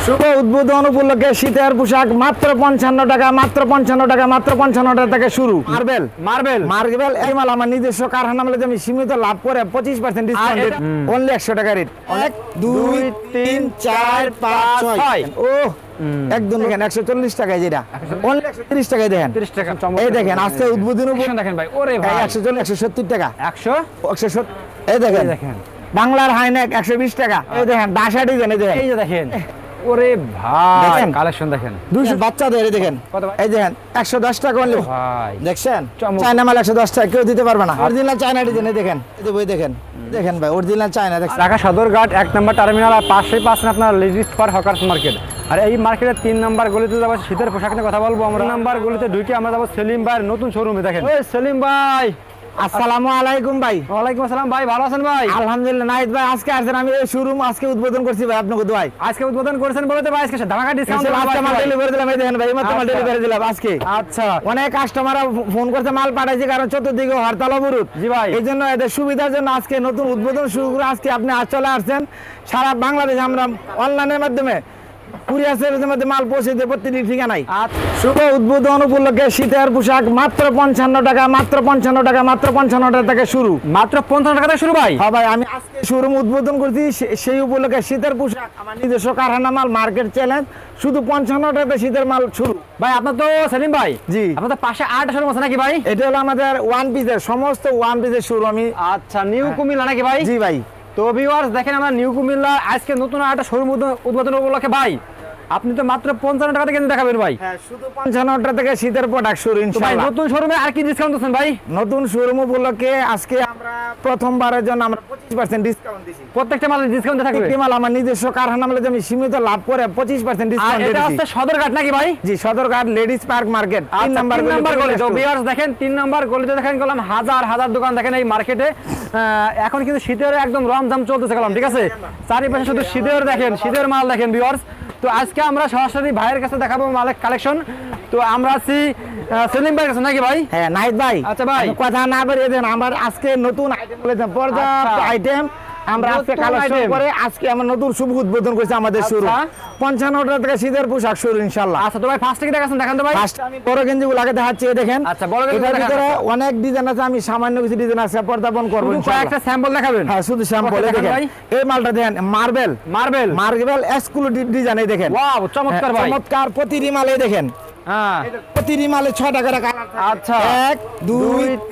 শুভ উদ্বোধন উপলক্ষে শীতের পোশাক মাত্র 55 টাকা, মাত্র 55 টাকা, মাত্র 55 টাকা থেকে শুরু। মার্বেল এই মাল আমার নিজস্ব কারখানা মালে আমি সীমিত লাভ করে 25% ডিসকাউন্ট অনলি 100 টাকা রেট। 1 2 3 4 5 6 ও একদম দেখেন 140 টাকায় যেটা অনলি 130 টাকায় দেখেন। 30 টাকা এই দেখেন আজকে উদ্বোধন দেখেন ভাই, ওরে ভাই 140 170 টাকা 170 এই দেখেন দেখেন বাংলার হাইনেক 120 টাকা। এই দেখেন ডাসা ডিজাইন এই দেখেন, এই যে দেখেন, ওরে ভাই দেখেন? কালেকশন দেখেন 200 বাচ্চাদের এই দেখেন কত ভাই? এই দেখেন 110 টাকা অনলি ভাই দেখছেন চমৎকার। চায়না মাল 110 টাকা কেউ দিতে পারবে না। অরিজিনাল চায়না ডিজাইন এই দেখেন, এই যে বই দেখেন, দেখেন ভাই অরিজিনাল চায়না দেখছেন। ঢাকা সদরঘাট 1 নম্বর টার্মিনাল আর পাশেই পাচ্ছেন আপনার লেডিস পার হকার্স মার্কেট। আর এই মার্কেটের 3 নম্বর গলিতে যাবো, শীতের পোশাক নিয়ে কথা বলবো আমরা। নাম্বার গলিতে ঢুকে আমরা যাবো সেলিম ভাইয়ের নতুন শোরুমে। দেখেন ওই সেলিম ভাই, আসসালামু আলাইকুম ভাই। ওয়ালাইকুম আসসালাম ভাই, ভালো আছেন ভাই? আলহামদুলিল্লাহ। নাহিদ ভাই আজকে আসছেন, আমি এই শোরুম আজকে উদ্বোধন করছি ভাই আপনাকে দোয়াই। আজকে উদ্বোধন করেছেন বলতে ভাই আজকে ধামাকা ডিসকাউন্ট আজকে মাল ডেলিভারি দিলাম এই দেখেন ভাই, এই মাত্র মাল আচ্ছা। ডেলিভারি দিলাম আজকে। আচ্ছা অনেক কাস্টমাররা ফোন করতে মাল পাঠাইছে কারণ চতুর্দিকে হরতাল অবরোধ। জি ভাই। এই জন্য এদের সুবিধার জন্য আজকে নতুন উদ্বোধন শুরু করে আজকে আপনি চলে আসছেন। সারা বাংলাদেশে আমরা অনলাইনের মাধ্যমে কুরিয়ার সার্ভিসের মধ্যে মাল পৌঁছে দেব প্রতিটি ঠিকানায়। শুভ উদ্বোধন উপলক্ষে শীতের পোশাক মাত্র 55 টাকা, মাত্র 55 টাকা, মাত্র 55 টাকা থেকে শুরু। মাত্র 55 টাকা থেকে শুরু ভাই। হ্যাঁ ভাই, আমি আজকে শোরুম উদ্বোধন করছি, সেই উপলক্ষে শীতের পোশাক আমার নিজস্ব কারখানা মাল, মার্কেট চ্যালেঞ্জ, শুধু 55 টাকাতে শীতের মাল শুরু। ভাই আপনার তো সেলিম ভাই, জি আপনার তো পাশে 8 শোরুম আছে নাকি ভাই? এটা হলো আমাদের ওয়ান পিসের সমস্ত ওয়ান পিসের শুরু। আমি আচ্ছা নিউ কুমিল্লা নাকি ভাই? জি ভাই। তো ভিউয়ার্স দেখেন আমরা নিউ কুমিল্লা আজকে নতুন একটা শোরুম উদ্বোধন উপলক্ষে ভাই আপনি তো মাত্র 55 টাকা থেকে দেখাবেন ভাই। হ্যাঁ শুধু 55 টাকা থেকে শীতের প্রোডাক্ট শুরু তো ভাই ইনশাআল্লাহ। নতুন শোরুমে আর কি ডিসকাউন্ট দিচ্ছেন ভাই? নতুন শোরুম উপলক্ষে আজকে আমরা প্রথমবারের জন্য আমরা 25% ডিসকাউন্ট দিছি। প্রত্যেকটা মালের ডিসকাউন্ট থাকবে। প্রত্যেকটি মাল আমার নিজস্ব কারখানা মালে আমি সীমিত লাভ করে 25% আর ডিসকাউন্ট এটা দিয়েছি। হচ্ছে সদরঘাট নাকি ভাই? জি সদরঘাট লেডিস পার্ক মার্কেট 3 আচ্ছা, নাম্বার 3 নাম্বার গলি। তো গলি। ভিউয়ার্স দেখেন 3 নাম্বার গলিতে দেখেন গেলাম হাজার হাজার দোকান দেখেন এই মার্কেটে। এখন কিন্তু শীতের একদম রমজাম চলতেছে গেলাম, ঠিক আছে? চারিপাশে শুধু শীতের দেখেন, শীতের মাল দেখেন ভিউয়ার্স। তো আজকে আমরা সরাসরি ভাইয়ের কাছে দেখাবো মালের কালেকশন। তো আমরা আছি সেলিম ভাইয়ের কাছে নাকি ভাই? হ্যাঁ নাহিদ ভাই। আচ্ছা ভাই। আপনি কথা না বলে দেন, আমার আজকে নতুন আইটেম বলেছেন, পর্যাপ্ত আচ্ছা। আইটেম আমরা আজকে নতুন কালেকশন item। করে আজকে আমরা নতুন শুভ উদ্বোধন করেছি আমাদের শুরু। আচ্ছা। 55 টাকা থেকে শীতের পোশাক শুরু ইনশাআল্লাহ। আচ্ছা তো ভাই ফার্স্ট থেকে দেখাচ্ছেন, দেখান তো ভাই। ফার্স্ট আমি বড় গেঞ্জিগুলো আগে দেখাচ্ছি, এই দেখেন। আচ্ছা, বড় গেঞ্জি এটার দেখান। ভিতরে অনেক ডিজাইন আছে, আমি সামান্য কিছু ডিজাইন আছে পর্দাপন করব শুধু ইনশাআল্লাহ। কয়েকটা স্যাম্পল দেখাবেন। হ্যাঁ শুধু স্যাম্পল ওকে, দেখান দেখেন। ভাই। এই মালটা দেখেন মার্বেল মার্বেল এক্সক্লুসিভ ডিজাইন এই দেখেন। ওয়াও চমৎকার ভাই। চমৎকার প্রতিটি মাল এই দেখেন। হ্যাঁ প্রতিটি মালে 6 টাকা কালার। আচ্ছা 1 2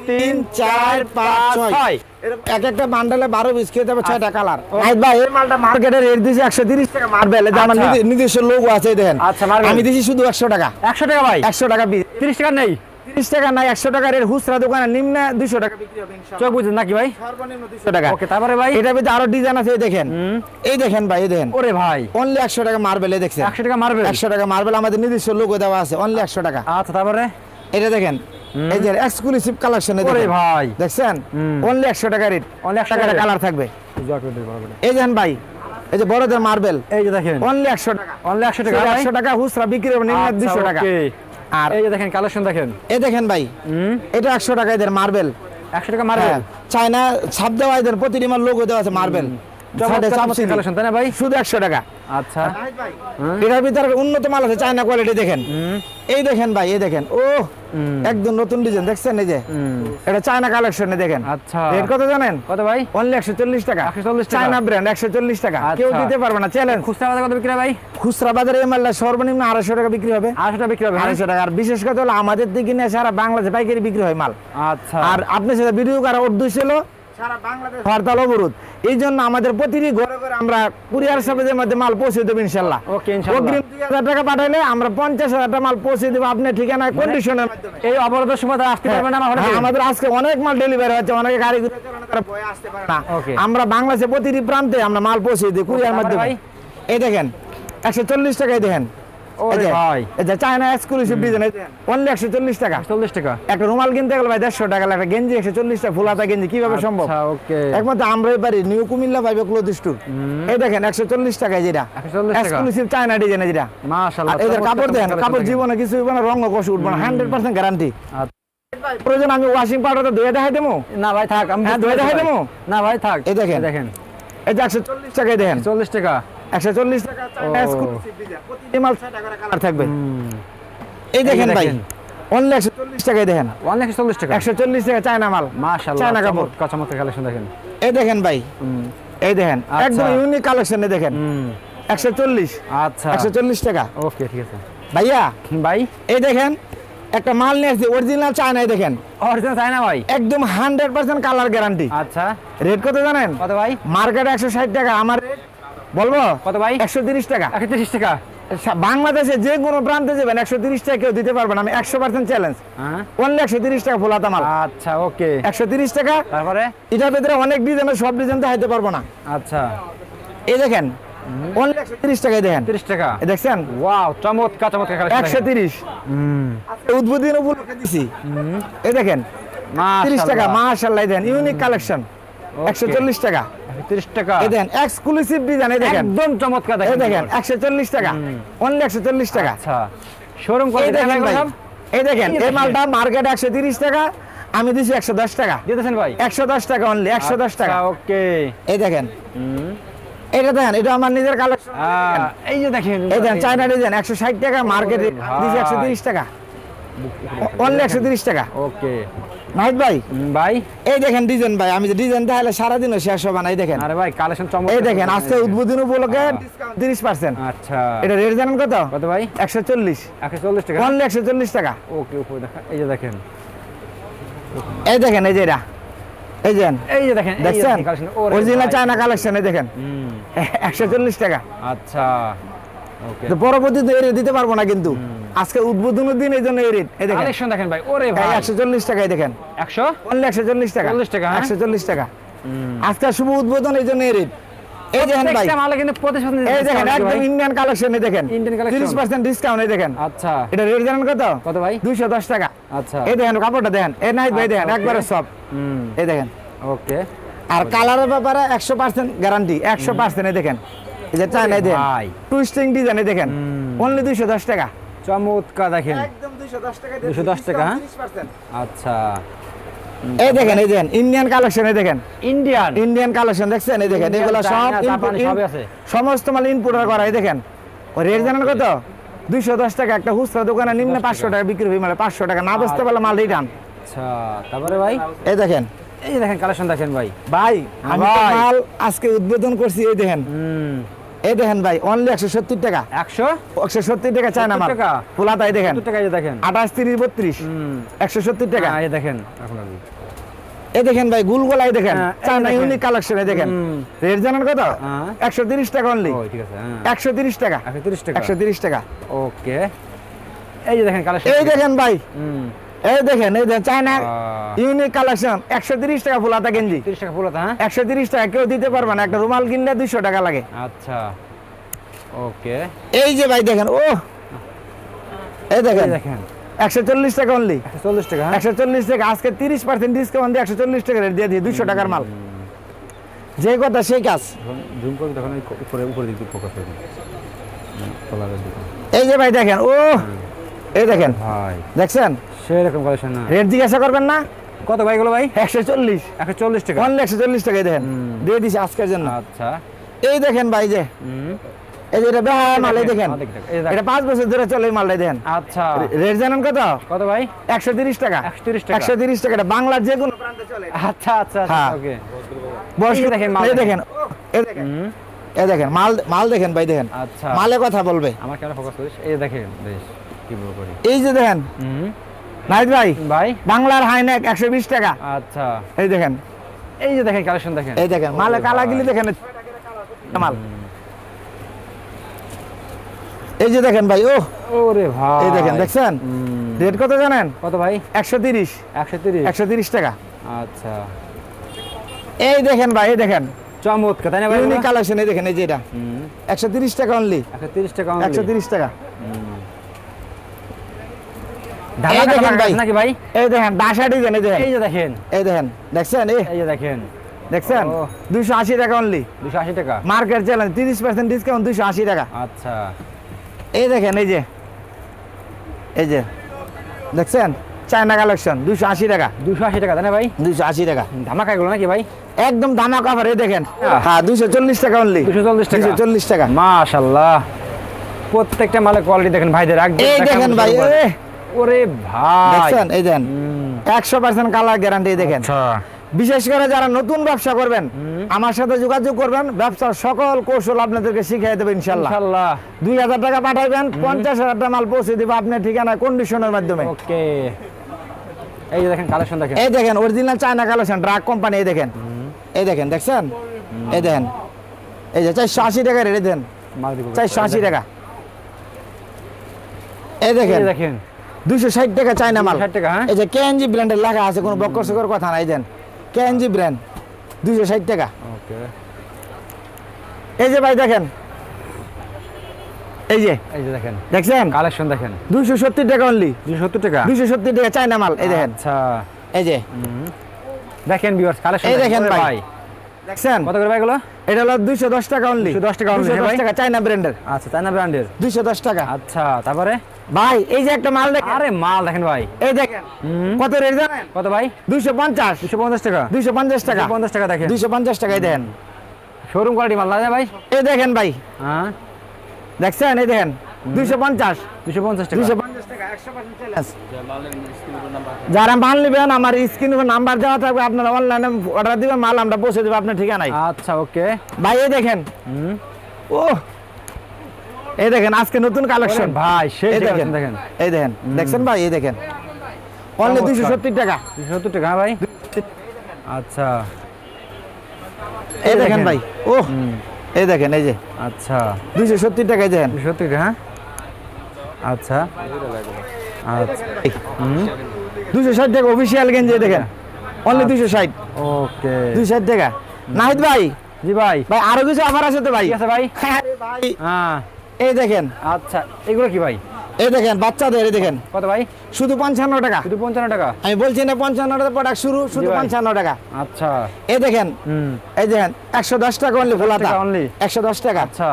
3 4 5 6 এক একটা বান্ডালে 12 পিস খেতে হবে 6টা কালার। নাহিদ ভাই এই মালটা মার্কেটে রেট দিয়েছি 130 টাকা মার্বেল, এই যে আমার আচ্ছা। নিজস্ব লোগো আছে এই দেখেন। আচ্ছা, মার্বেল। আমি দিয়েছি শুধু 100 টাকা। 100 টাকা ভাই, 100 টাকা পিস। 30 টাকা নেই। 30 টাকা নাই, 100 টাকা রেট খুচরা দোকানে নিম্নে 200 টাকা বিক্রি হবে ইনশাআল্লাহ। চোখ বুঝেন নাকি ভাই? সর্বনিম্ন 200 টাকা। ওকে তারপরে ভাই। এটার ভিতরে আরো ডিজাইন আছে এই দেখেন। এই দেখেন ভাই, এই দেখেন ওরে ভাই অনলি 100 টাকা মার্বেল, এই দেখছেন 100 টাকা মার্বেল। 100 টাকা মার্বেল আমাদের নিজস্ব লোগো দেওয়া আছে অনলি 100 টাকা। আচ্ছা তারপরে এটা দেখেন এই যে এক্সক্লুসিভ কালেকশন এই ওরে দেখেন ভাই দেখছেন অনলি 100 টাকা রেট। Only 100 টাকা টাকা কালার থাকবে। এই দেখেন ভাই এই যে বড়দের মার্বেল এই যে দেখেন অনলি 100 টাকা। অনলি 100 টাকা ভাই। 100 টাকা খুচরা বিক্রি হবে নিম্নে 200 টাকা। ওকে আর এই যে দেখেন কালেকশন দেখেন। এই দেখেন ভাই এটা 100 টাকা এদের মার্বেল। 100 টাকা মার্বেল। চায়না ছাপ দেওয়া এদের প্রতিটি মাল লোগো দেওয়া আছে মার্বেল। কালেকশন তাই না ভাই? শুধু 100 টাকা। আচ্ছা এটার ভিতরে উন্নত মাল আছে চায়না কোয়ালিটি দেখেন। এই দেখেন ভাই, এই দেখেন ও একদম নতুন ডিজাইন দেখছেন এই যে এটা চায়না কালেকশনে দেখেন। আচ্ছা রেট কত জানেন? কত ভাই? অনলি 140 টাকা। 140 টাকা। চায়না ব্র্যান্ড 140 টাকা। আচ্ছা। কেউ দিতে পারবে না, চ্যালেঞ্জ। খুচরা বাজারে কত বিক্রি হয় ভাই? খুচরা বাজারে এই মালটা সর্বনিম্ন 250 টাকা বিক্রি হবে। 800 টাকা বিক্রি হবে। 250 টাকা। আর বিশেষ কথা হলো আমাদের দিকে নিয়ে সারা বাংলাদেশে পাইকারি বিক্রি হয় মাল। আচ্ছা আর আপনার সাথে ভিডিও করার উদ্দেশ্য ছিল সারা বাংলাদেশ হরতাল অবরোধ, এই জন্য আমাদের প্রতিটি ঘরে ঘরে আমরা কুরিয়ার সার্ভিসের মধ্যে মাল পৌঁছে দেবো ইনশাল্লাহ। ওকে ইনশাআল্লাহ। অগ্রিম 2000 টাকা পাঠাইলে আমরা 50,000 টাকা মাল পৌঁছে দেবো আপনার ঠিকানায় কন্ডিশনের মাধ্যমে। এই অবরোধের সময় তারা আসতে পারবে না আমার হ্যাঁ, হোটেলে? আমাদের আজকে অনেক মাল ডেলিভারি হচ্ছে, অনেকে গাড়ি ঘুরে চালানো তারা ভয়ে আসতে পারে না। Okay. আমরা বাংলাদেশে প্রতিটি প্রান্তে আমরা মাল পৌঁছে দিই কুরিয়ার তারপরে মাধ্যমে। ভাই? এই দেখেন 140 টাকায় দেখেন। ওরে এই যে, ভাই এই যে চায়না এক্সক্লুসিভ ডিজাইন অনলি 140 টাকা। 40 টাকা। একটা রুমাল কিনতে গেলে ভাই 150 টাকা লাগে, গেঞ্জি 140 টাকা, ফুল হাতা গেঞ্জি কিভাবে সম্ভব? আচ্ছা ওকে একমাত্র আমরাই পারি নিউ কুমিল্লা পাইবে ক্লোথ স্টোর। এই দেখেন 140 টাকায় যেটা 140 টাকা। এক্সক্লুসিভ চায়না ডিজাইন যেটা। মাশাআল্লাহ। আর এদের কাপড় দেখেন, কাপড় জীবনে কিছু হইব না, রঙ কষ উঠবে না, 100% গ্যারান্টি। প্রয়োজন আমি ওয়াশিং পাউডারটা ধুয়ে দেখাই দেবো? না ভাই থাক, আমি হ্যাঁ, ধুয়ে দেখাই দেবো? না ভাই থাক। এই দেখেন। দেখেন এই যে 140 টাকায় দেখেন। 40 টাকা। 140 টাকা চায়না ও। এক্সক্লুসিভ ডিজাইন প্রতিটি মাল 6 টাকা করে কালার থাকবে এই দেখেন ভাই দেখেন। অনলি 140 টাকায় দেখেন 140 টাকা 140 টাকা চায়না মাল মাশাআল্লাহ চায়না কাপড় চমৎকার কালেকশন দেখেন এই দেখেন ভাই এই দেখেন আচ্ছা। একদম ইউনিক কালেকশনে দেখেন 140 আচ্ছা 140 টাকা ওকে ঠিক আছে ভাইয়া ভাই এই দেখেন একটা মাল নিয়ে আসছি অরিজিনাল চায়নায় দেখেন অরিজিনাল চাই না ভাই একদম 100% কালার গ্যারান্টি আচ্ছা রেট কত জানেন কত ভাই মার্কেটে 160 টাকা আমার rate বলবো কত ভাই 130 টাকা 130 টাকা বাংলাদেশে যে কোনো প্রান্তে যাবেন 130 টাকা কেউ দিতে পারবেন আমি 100% চ্যালেঞ্জ হ্যাঁ অনলি 130 টাকা ফুলাতা মাল আচ্ছা ওকে 130 টাকা তারপরে এটার ভিতরে অনেক ডিজাইনের সব ডিজাইন দেখাইতে পারবো না আচ্ছা এই দেখেন অনলি 130 টাকায় দেখেন 30 টাকা এই দেখছেন ওয়াও চমৎকার কালেকশন 130 আজকে উদ্বোধন উপলক্ষে দিছি এই দেখেন 30 টাকা মাশাআল্লাহ দেন ইউনিক কালেকশন 140 টাকা 30 টাকা এই দেখেন এক্সক্লুসিভ ডিজাইন এই দেখেন একদম চমৎকার এই দেখেন দেখেন 140 টাকা অনলি 140 টাকা আচ্ছা শোরুম করে এই দেখেন ভাই এই দেখেন এই এই দেখেন। মালটা মার্কেট 130 টাকা আমি দিছি 110 টাকা দিতেছেন ভাই 110 টাকা অনলি 110 টাকা ওকে এই দেখেন এটা দেখেন এটা আমার নিজের কালেকশন এই যে দেখেন এই দেখেন চায়না ডিজাইন 160 টাকা মার্কেটে দিছি 130 টাকা অনলি 130 টাকা ওকে নাহিদ ভাই ভাই এই দেখেন ডিজাইন ভাই আমি যে ডিজাইন দেখালে সারাদিনও শেষ হবে না এই দেখেন আরে ভাই কালেকশন চমৎকার এই দেখেন আজকে উদ্বোধন উপলক্ষে 30% আচ্ছা এটা রেট জানেন কত কত ভাই 140 140 টাকা অনলি 140 টাকা ওকে উপরে দেখা এই যে দেখেন এই দেখেন এই যে এটা এই যে এই যে দেখেন দেখছেন কালেকশন অরিজিনাল চায়না কালেকশন এই দেখেন 140 টাকা আচ্ছা ওকে তো পরবর্তীতে এই রেট দিতে পারবো না কিন্তু আজকে উদ্বোধনের দিন এই জন্য এই রেট এই দেখেন কালেকশন দেখেন ভাই ওরে ভাই 140 টাকায় দেখেন 100 অনলি 140 টাকা 40 টাকা, হ্যাঁ? 140 টাকা আজকে শুভ উদ্বোধন এই জন্য এই রেট এই দেখেন ভাই প্রত্যেকটা মালে কিন্তু 25% এই দেখেন discount একদম ভাই। ইন্ডিয়ান কালেকশন এই দেখেন Indian collection। 30% ডিসকাউন্ট এই দেখেন আচ্ছা এটা রেট জানেন কত কত ভাই 210 টাকা আচ্ছা এই দেখেন কাপড়টা দেখেন এই নাইট ভাই দেখেন আচ্ছা, একবারে okay। সব এই দেখেন ওকে আর কালারের ব্যাপারে 100% গ্যারান্টি 100% এই দেখেন এই যে চায়না দেখেন ভাই। টুইস্টিং ডিজাইন এই দেখেন অনলি 210 টাকা চমৎকার দেখেন একদম 210 টাকা 210 টাকা, হ্যাঁ? আচ্ছা এই দেখেন এই দেখেন ইন্ডিয়ান কালেকশন এই দেখেন ইন্ডিয়ান ইন্ডিয়ান কালেকশন দেখছেন এই দেখেন Indian, এগুলো সব China, input- জাপানি সবই আছে। সমস্ত মাল ইনপুটার করা এই দেখেন ও রেট জানেন কত 210 টাকা একটা খুচরা দোকানে নিম্নে 500 টাকা বিক্রি হয় মানে 500 টাকা না বেচতে পারলে মাল রিটার্ন আচ্ছা তারপরে ভাই এই দেখেন এই যে দেখেন কালেকশন দেখেন ভাই ভাই আমি তো ভাই। মাল আজকে উদ্বোধন করছি এই দেখেন এই দেখেন ভাই অনলি 170 টাকা 100 170 টাকা চায়না মাল 70 টাকা? ফুলাতা এই দেখেন 70 টাকা এই যে দেখেন 28 30 32 170 টাকা এই দেখেন এখন আমি এই দেখেন ভাই গুলগোলা এই দেখেন হ্যাঁ, এই চায়না দেখেন। ইউনিক কালেকশন এই দেখেন রেট জানেন কত হ্যাঁ। 130 টাকা অনলি ও ঠিক আছে হ্যাঁ 130 টাকা 130 টাকা 130 টাকা ওকে এই যে দেখেন কালেকশন এই দেখেন ভাই এই দেখেন চায়না আহ। ইউনিক কালেকশন 130 টাকা ফুলাতা গেঞ্জি 30 টাকা পুরো হ্যাঁ 130 টাকা কেউ দিতে পারবে না একটা রুমাল কিনলে 200 টাকা লাগে আচ্ছা ওকে এই যে ভাই দেখেন ও এই এই দেখেন দেখেন 140 টাকা অনলি 140 টাকা হ্যাঁ 140 টাকা আজকে 30% ডিসকাউন্ট দিয়ে 140 টাকা রেট দিয়ে দিই 200 টাকার মাল যে কথা সেই কাজ জুম করে তখন উপরে উপরে দিকে ফোকাস করে দিন কলারের দিকে এই যে ভাই দেখেন ও এই দেখেন ভাই দেখছেন সেই রকম কালেকশন না রেট জিজ্ঞাসা করবেন না কত ভাই গুলো ভাই 140 140 টাকা অনলি 140 টাকায় দেখেন দিয়ে দিছি আজকের জন্য আচ্ছা এই দেখেন ভাই যে এই যে এটা বেহায়া মাল এই দেখেন এই দেখেন। এটা 5 বছর ধরে চলে এই মালটা দেখেন আচ্ছা রেট জানেন কত কত ভাই 130 টাকা 130 টাকা 130 টাকা এটা বাংলার যে কোনো প্রান্তে চলে আচ্ছা আচ্ছা হ্যাঁ। ওকে বয়স এই দেখেন মাল এই দেখেন এই দেখেন এই দেখেন মাল মাল দেখেন ভাই দেখেন আচ্ছা মালে কথা বলবে আমার কেন ফোকাস করিস এই দেখেন বেশ কি বলবো করি এই যে দেখেন নাইট ভাই ভাই বাংলার হাইনেক 120 টাকা আচ্ছা এই দেখেন এই যে দেখেন কালেকশন দেখেন এই দেখেন মালে কালাগিলি দেখেন মাল এই যে দেখেন ভাই ও ওরে ভাই এই দেখেন দেখছেন রেট কত জানেন কত ভাই 130 130 130 টাকা আচ্ছা এই দেখেন ভাই এই দেখেন চমৎকার তাই না ভাই ইউনিক কালেকশন এই দেখেন এই যে এটা 130 টাকা অনলি 130 টাকা 130 টাকা ঢাকা এই দেখেন ভাই নাকি ভাই এই দেখেন দাসা ডিজাইন এই দেখেন এই যে দেখেন এই দেখেন দেখছেন এই যে দেখেন দেখছেন ও। 280 টাকা অনলি 280 টাকা মার্কেট চ্যালেঞ্জ 30% ডিসকাউন্ট 280 টাকা আচ্ছা এই দেখেন এই যে দেখছেন চায়না কালেকশন 280 টাকা 280 টাকা তাই না ভাই? 280 টাকা ধামাকা এগুলো নাকি ভাই? একদম ধামাকা অফার এই দেখেন হ্যাঁ 240 টাকা অনলি 240 টাকা 240 টাকা মাশাআল্লাহ প্রত্যেকটা মালের কোয়ালিটি দেখেন ভাইদের একদম এই দেখেন ভাই ওরে ভাই দেখছেন এই দেন 100% কালার গ্যারান্টি দেখেন আচ্ছা বিশেষ করে যারা নতুন ব্যবসা করবেন আমার সাথে যোগাযোগ করবেন ব্যবসার সকল কৌশল আপনাদেরকে শিখিয়ে দেব ইনশাআল্লাহ ইনশাআল্লাহ 2000 টাকা পাঠাইবেন 50000 টাকা মাল পৌঁছে দিব আপনার ঠিকানা কন্ডিশনের মাধ্যমে ওকে এই যে দেখেন কালেকশন দেখেন এই দেখেন original China collection drug company এই দেখেন দেখছেন এই দেখেন এই যে 480 টাকা রেট দেন মাল দিব 480 টাকা এই দেখেন এই দেখেন 260 টাকা চায়না মাল 260 টাকা হ্যাঁ এই যে কেএনজি ব্র্যান্ডের লেখা আছে কোনো বক্কর সকর কথা নাই দেন কেএনজি ব্র্যান্ড 260 টাকা ওকে এই যে ভাই দেখেন এই যে দেখেন দেখছেন কালেকশন দেখেন 270 টাকা অনলি 270 টাকা 270 টাকা চায়না মাল এই দেখেন আচ্ছা এই যে দেখেন ভিউয়ার্স কালেকশন এই দেখেন ভাই দেখছেন কত করে ভাই এগুলো এটা হলো 210 টাকা অনলি 210 টাকা only, ভাই? 210 টাকা চায়না ব্র্যান্ডের আচ্ছা চায়না ব্র্যান্ডের 210 টাকা আচ্ছা তারপরে ভাই এই যে একটা মাল দেখেন আরে মাল দেখেন ভাই এই দেখেন কত রেট জানেন কত ভাই 250 250 টাকা 250 টাকা 250 টাকা দেখেন 250 টাকায় দেন শোরুম কোয়ালিটি মাল না ভাই এই দেখেন ভাই হ্যাঁ দেখছেন এই দেখেন 250 250 টাকা 250 টাকা 100% চ্যালেঞ্জ যারা মাল নেবেন আমার স্ক্রিনে নাম্বার দেওয়া থাকবে আপনারা অনলাইনে অর্ডার দিবেন মাল আমরা পৌঁছে দেব আপনার ঠিকানায় আচ্ছা ওকে ভাই এই দেখেন ও এই দেখেন আজকে নতুন কালেকশন ভাই সেই এই দেখেন দেখেন এই দেখেন দেখছেন ভাই এই দেখেন অনলি 270 টাকা 270 টাকা হ্যাঁ ভাই আচ্ছা এই দেখেন ভাই ও এই দেখেন এই যে আচ্ছা 270 টাকায় দেখেন 270 টাকা হ্যাঁ আচ্ছা আচ্ছা 260 টাকা অফিশিয়াল গেঞ্জি দেখেন অনলি 260 ওকে 260 টাকা নাহিদ ভাই জি ভাই ভাই আরো কিছু অফার আছে তো ভাই ঠিক আছে ভাই আরে ভাই হ্যাঁ এই দেখেন আচ্ছা এগুলো কি ভাই এই দেখেন বাচ্চাদের এই দেখেন কত ভাই শুধু 55 টাকা শুধু 55 টাকা আমি বলছি না 55 টাকা প্রোডাক্ট শুধু ভাই। 55 টাকা আচ্ছা এই দেখেন এই দেখেন 110 টাকা অনলি ফোলাতা টাকা only? 110 টাকা আচ্ছা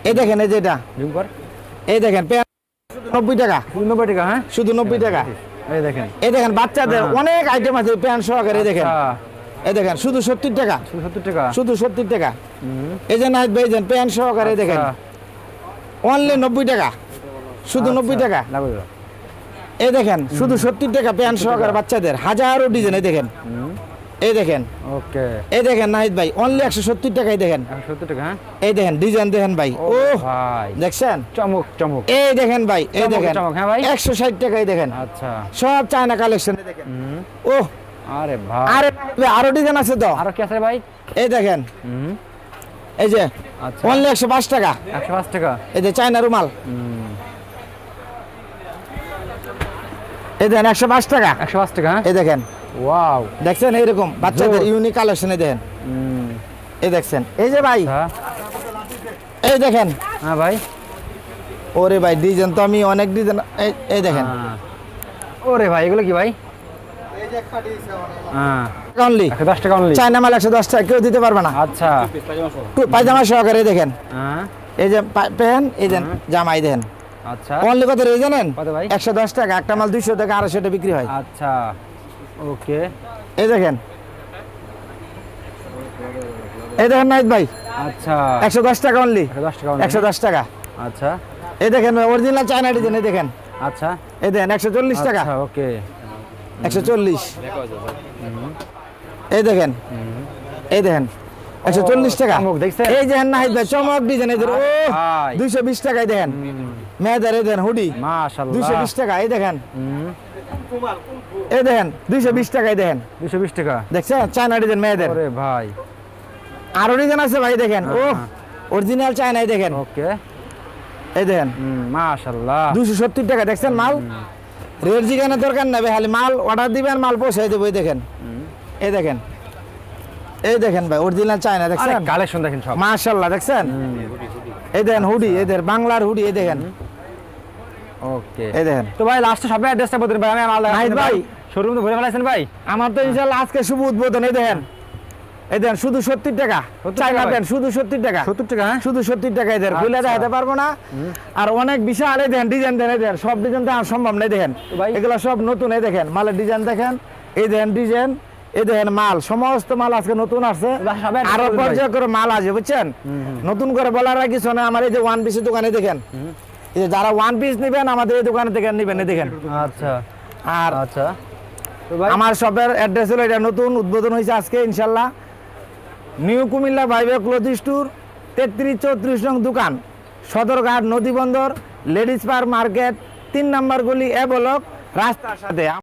এই দেখেন এই যেটা জুম কর এই দেখেন প্যান্ট 90 টাকা শুধু 90 টাকা হ্যাঁ শুধু 90 টাকা এই দেখেন এই দেখেন বাচ্চাদের অনেক আইটেম আছে প্যান্ট সহকারে এই দেখেন আচ্ছা এই দেখেন শুধু 70 টাকা শুধু 70 টাকা শুধু 70 টাকা এই যে নাইট ভাই দেন প্যান্ট সহকারে এই দেখেন আচ্ছা, অনলি 90 টাকা শুধু 90 টাকা লাগবে তো। এই দেখেন শুধু 70 টাকা প্যান্ট সহকারে বাচ্চাদের হাজারো ডিজাইন এই দেখেন এই দেখেন ওকে এই দেখেন নাহিদ ভাই অনলি 170 টাকায় দেখেন 170 টাকা হ্যাঁ এই দেখেন ডিজাইন দেখেন ভাই ও ও ভাই দেখছেন চমক চমক এই দেখেন ভাই এই চমক, দেখেন চমক, হ্যাঁ ভাই? 160 টাকায় দেখেন আচ্ছা সব চায়না কালেকশন দেখেন ও আরে ভাই আরে ভাই, আরো ডিজাইন আছে তো আরো কি আছে ভাই এই দেখেন এই যে আচ্ছা অনলি 105 টাকা 105 টাকা এই যে চায়না রুমাল এই দেখেন 105 টাকা 105 টাকা হ্যাঁ এই দেখেন ওয়াও দেখছেন এইরকম বাচ্চাদের ইউনিক কালেকশন এই দেখেন এই দেখছেন এই যে ভাই হ্যাঁ এই দেখেন হ্যাঁ ভাই ওরে ভাই ডিজাইন তো আমি অনেক ডিজাইন এই দেখেন হ্যাঁ। ওরে ভাই এগুলো কি ভাই হ্যাঁ অনলি 110 টাকা অনলি চায়না মাল 110 টাকা কেউ দিতে পারবে না আচ্ছা পায়জামা সহকারে এই দেখেন হ্যাঁ এই যে প্যান্ট এই দেন জামা এই দেখেন আচ্ছা অনলি কত রে জানেন কত ভাই 110 টাকা একটা মাল 200 টাকা 250 টাকা বিক্রি হয় আচ্ছা ওকে এই দেখেন এই দেখেন নাইট ভাই আচ্ছা 110 টাকা অনলি 110 টাকা only? 110 টাকা আচ্ছা এই দেখেন অরিজিনাল চায়না ডিজাইন এই দেখেন আচ্ছা এই দেখেন 140 টাকা আচ্ছা ওকে 140 এই দেখেন এই দেখেন 140 টাকা চমক দেখছেন? এই দেখেন নাহিদ ভাই চমক ডিজাইন এই দেখেন ও ভাই। 220 টাকায় দেখেন মেয়েদের এই দেখেন হুডি মাশাআল্লাহ 220 টাকা এই দেখেন এই দেখেন 220 টাকায় দেখেন 220 টাকা দেখছেন চায়না ডিজাইন মেয়েদের ওরে ভাই আরো ডিজাইন আছে ভাই দেখেন ও অরিজিনাল চায়না এই দেখেন ওকে এই দেখেন মাশাআল্লাহ 270 টাকা দেখছেন মাল রেট জিগানোর দরকার নাই ভাই, খালি মাল অর্ডার দিবেন মাল পৌঁছাই দেবো এই দেখেন এই দেখেন এই দেখেন ভাই অরিজিনাল চায়না আরে দেখছেন কালেকশন দেখেন সব মাশাআল্লাহ দেখছেন এই দেখেন হুডি এদের বাংলার হুডি এই দেখেন ওকে এই দেখেন তো ভাই লাস্টে সবাই অ্যাড্রেসটা বলতে ভাই আমি মাল নাহিদ ভাই। শোরুম তো ভরে ফেলাইছেন ভাই আমার তো ইনশাআল্লাহ আজকে শুভ উদ্বোধন এই দেখেন এই দেন শুধু 70 টাকা 70 চাইনা টাকা দেন শুধু 70 টাকা 70 টাকা হ্যাঁ শুধু 70 টাকা এদের খুলে আচ্ছা। দেখাতে পারবো না আর অনেক বিশাল এই দেন ডিজাইন দেন এই দেন সব ডিজাইন তো আর সম্ভব নেই দেখেন ভাই। এগুলো সব নতুন এই দেখেন মালের ডিজাইন দেখেন এই দেখেন ডিজাইন এই দেখেন মাল সমস্ত মাল আজকে নতুন আসছে এবার সবাই আরো দেখতে পারবে ভাই। পর্যায় করে মাল আছে বুঝছেন নতুন করে বলার আর কিছু না আমার এই যে ওয়ান পিসের দোকানে দেখেন এই যে যারা ওয়ান পিস নেবেন আমাদের এই দোকানে থেকে নেবেন এই দেখেন আচ্ছা আর আচ্ছা তো ভাই আমার শপের অ্যাড্রেস হলো এটা নতুন উদ্বোধন হয়েছে আজকে ইনশাল্লাহ নিউ কুমিল্লা বাইবে ক্লোথ স্টোর 33-34 নং দোকান সদরঘাট নদী বন্দর লেডিস পার্ক মার্কেট 3 নম্বর গলি এ ব্লক রাস্তার সাথে